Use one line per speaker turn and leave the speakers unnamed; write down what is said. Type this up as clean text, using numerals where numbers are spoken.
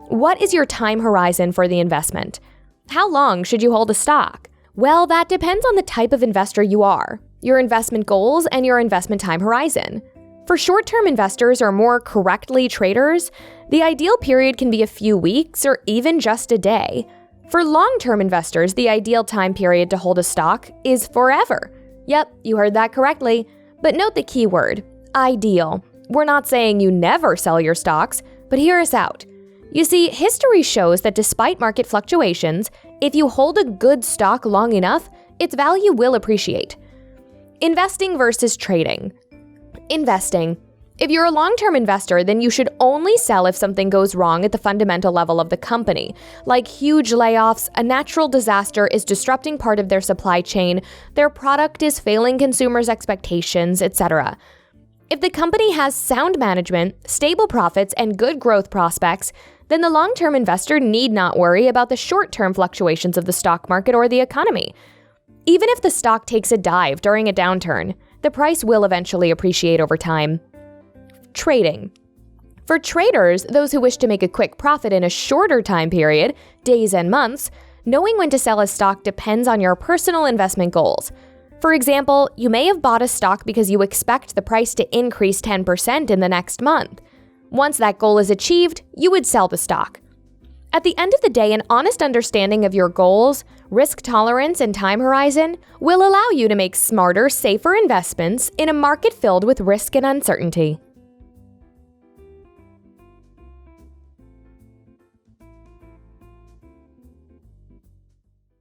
What is your time horizon for the investment? How long should you hold a stock? Well, that depends on the type of investor you are, your investment goals, and your investment time horizon. For short-term investors or more correctly traders, the ideal period can be a few weeks or even just a day. For long-term investors, the ideal time period to hold a stock is forever. Yep, you heard that correctly. But note the key word, ideal. We're not saying you never sell your stocks, but hear us out. You see, history shows that despite market fluctuations, if you hold a good stock long enough, its value will appreciate. Investing versus trading. Investing. If you're a long-term investor, then you should only sell if something goes wrong at the fundamental level of the company, like huge layoffs, a natural disaster is disrupting part of their supply chain, their product is failing consumers' expectations, etc. If the company has sound management, stable profits, and good growth prospects, then the long-term investor need not worry about the short-term fluctuations of the stock market or the economy. Even if the stock takes a dive during a downturn, the price will eventually appreciate over time. Trading. For traders, those who wish to make a quick profit in a shorter time period, days and months, knowing when to sell a stock depends on your personal investment goals. For example, you may have bought a stock because you expect the price to increase 10% in the next month. Once that goal is achieved, you would sell the stock. At the end of the day, an honest understanding of your goals, risk tolerance, and time horizon will allow you to make smarter, safer investments in a market filled with risk and uncertainty.